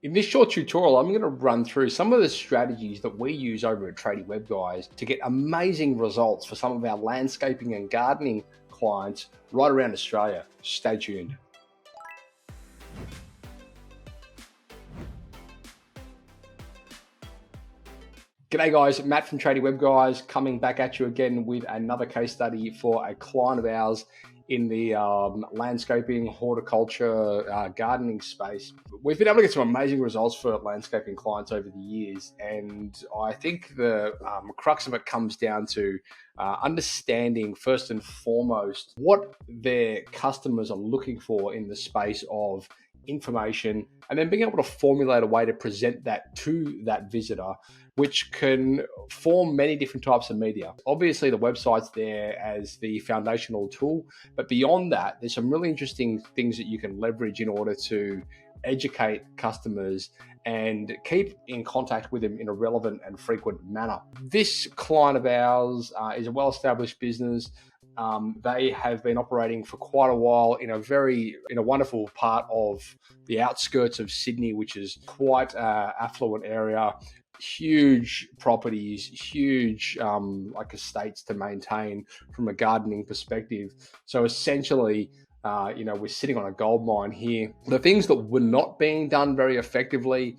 In this short tutorial, I'm going to run through some of the strategies that we use over at Tradie Web Guys to get amazing results for some of our landscaping and gardening clients right around Australia. Stay tuned. G'day guys, Matt from Tradie Web Guys coming back at you again with another case study for a client of ours in the landscaping, horticulture, gardening space. We've been able to get some amazing results for landscaping clients over the years, and I think the crux of it comes down to understanding first and foremost what their customers are looking for in the space of information, and then being able to formulate a way to present that to that visitor, which can form many different types of media. Obviously, the website's there as the foundational tool, but beyond that, there's some really interesting things that you can leverage in order to educate customers and keep in contact with them in a relevant and frequent manner. This client of ours is a well-established business. They have been operating for quite a while in a wonderful part of the outskirts of Sydney, which is quite an affluent area. Huge properties, huge like estates to maintain from a gardening perspective. So essentially, we're sitting on a gold mine here. The things that were not being done very effectively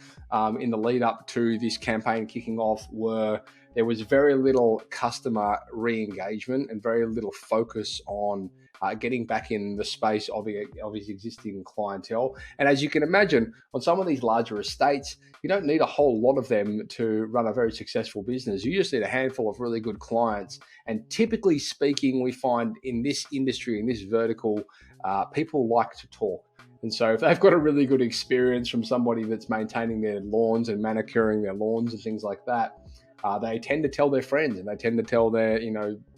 in the lead up to this campaign kicking off were there was very little customer re-engagement and very little focus on getting back in the space of his existing clientele. And as you can imagine, on some of these larger estates, you don't need a whole lot of them to run a very successful business. You just need a handful of really good clients. And typically speaking, we find in this industry, in this vertical, people like to talk. And so if they've got a really good experience from somebody that's maintaining their lawns and manicuring their lawns and things like that, they tend to tell their friends, and they tend to tell their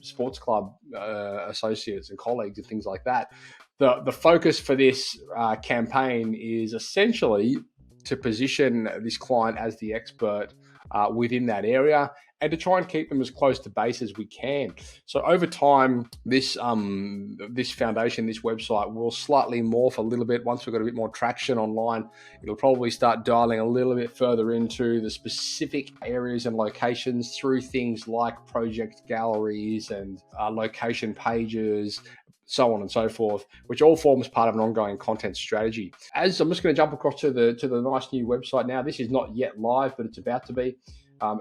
sports club associates and colleagues and things like that. The focus for this campaign is essentially to position this client as the expert within that area, and to try and keep them as close to base as we can. So over time, this foundation, this website will slightly morph a little bit. Once we've got a bit more traction online, it'll probably start dialing a little bit further into the specific areas and locations through things like project galleries and location pages, so on and so forth, which all forms part of an ongoing content strategy. As I'm just going to jump across to the nice new website now. This is not yet live, but it's about to be.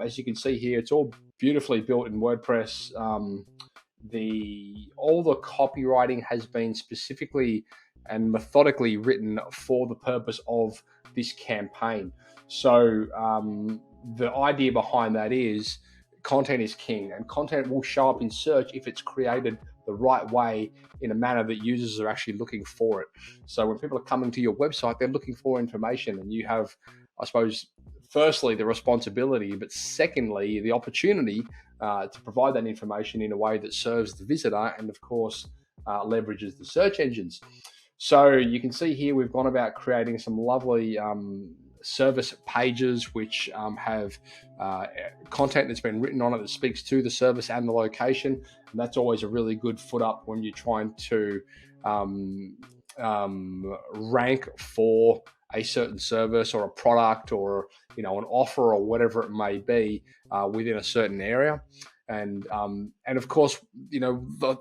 As you can see here, it's all beautifully built in WordPress. All the copywriting has been specifically and methodically written for the purpose of this campaign. So the idea behind that is content is king, and content will show up in search if it's created the right way in a manner that users are actually looking for it. So when people are coming to your website, they're looking for information, and you have, I suppose, firstly, the responsibility, but secondly, the opportunity to provide that information in a way that serves the visitor and, of course, leverages the search engines. So you can see here we've gone about creating some lovely service pages which have content that's been written on it that speaks to the service and the location. And that's always a really good foot up when you're trying to rank for a certain service or a product or an offer or whatever it may be within a certain area. And of course,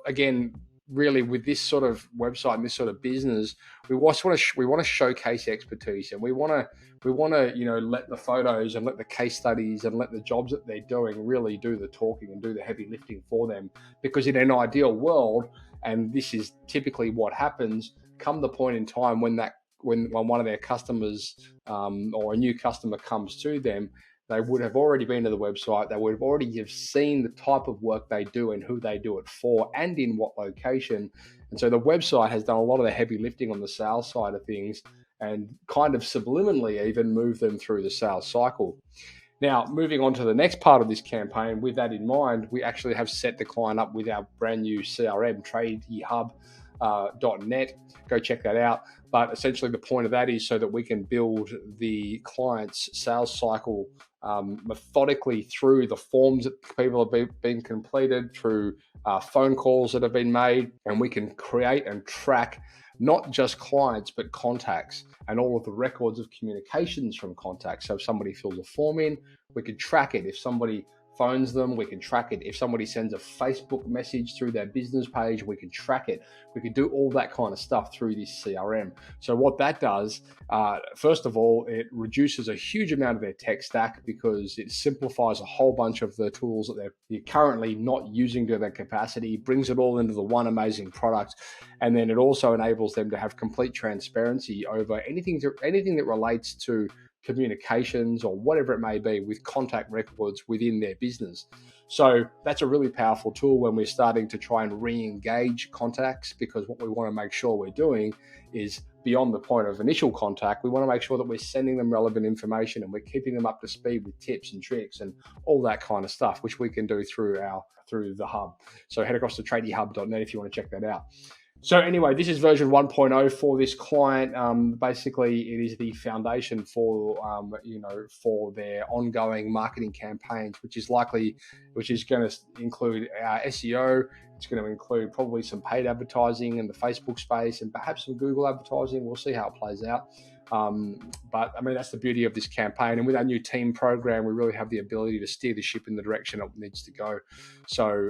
again, really with this sort of website and this sort of business, we want to showcase expertise, and we want to let the photos and let the case studies and let the jobs that they're doing really do the talking and do the heavy lifting for them. Because in an ideal world, and this is typically what happens, come the point in time when one of their customers or a new customer comes to them, they would have already been to the website. They would have already have seen the type of work they do and who they do it for and in what location. And so the website has done a lot of the heavy lifting on the sales side of things and kind of subliminally even move them through the sales cycle. Now, moving on to the next part of this campaign, with that in mind, we actually have set the client up with our brand new CRM, tradiehub.net. Go check that out. But essentially the point of that is so that we can build the client's sales cycle methodically through the forms that people have been completed, through phone calls that have been made, and we can create and track not just clients, but contacts and all of the records of communications from contacts. So if somebody fills a form in, we can track it. If somebody phones them, we can track it. If somebody sends a Facebook message through their business page, we can track it. We can do all that kind of stuff through this CRM. So what that does, first of all, it reduces a huge amount of their tech stack because it simplifies a whole bunch of the tools that they're currently not using to their capacity, brings it all into the one amazing product. And then it also enables them to have complete transparency over anything that relates to communications or whatever it may be with contact records within their business. So that's a really powerful tool when we're starting to try and re-engage contacts, because what we want to make sure we're doing is beyond the point of initial contact, we want to make sure that we're sending them relevant information and we're keeping them up to speed with tips and tricks and all that kind of stuff, which we can do through the hub. So head across to tradiehub.net if you want to check that out. So anyway, this is version 1.0 for this client. Basically, it is the foundation for for their ongoing marketing campaigns, which is going to include our SEO. It's going to include probably some paid advertising in the Facebook space and perhaps some Google advertising. We'll see how it plays out. But I mean, that's the beauty of this campaign. And with our new team program, we really have the ability to steer the ship in the direction it needs to go. So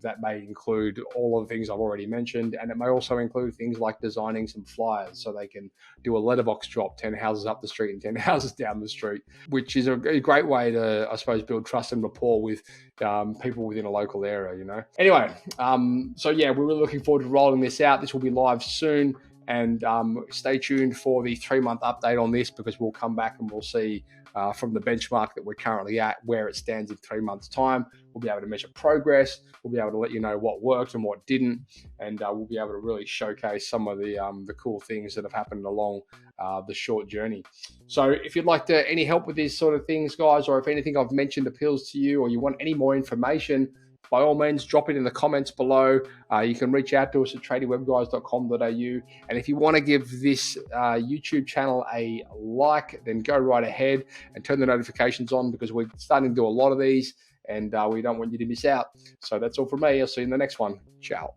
that may include all of the things I've already mentioned. And it may also include things like designing some flyers so they can do a letterbox drop 10 houses up the street and 10 houses down the street, which is a great way to, I suppose, build trust and rapport with people within a local area, Anyway, so yeah, we're really looking forward to rolling this out. This will be live soon. And stay tuned for the 3-month update on this, because we'll come back and we'll see from the benchmark that we're currently at where it stands in 3 months' time. We'll be able to measure progress. We'll be able to let you know what worked and what didn't, and we'll be able to really showcase some of the cool things that have happened along the short journey. So if you'd like any help with these sort of things, guys, or if anything I've mentioned appeals to you, or you want any more information, by all means, drop it in the comments below. You can reach out to us at tradiewebguys.com.au. And if you want to give this YouTube channel a like, then go right ahead and turn the notifications on, because we're starting to do a lot of these and we don't want you to miss out. So that's all from me. I'll see you in the next one. Ciao.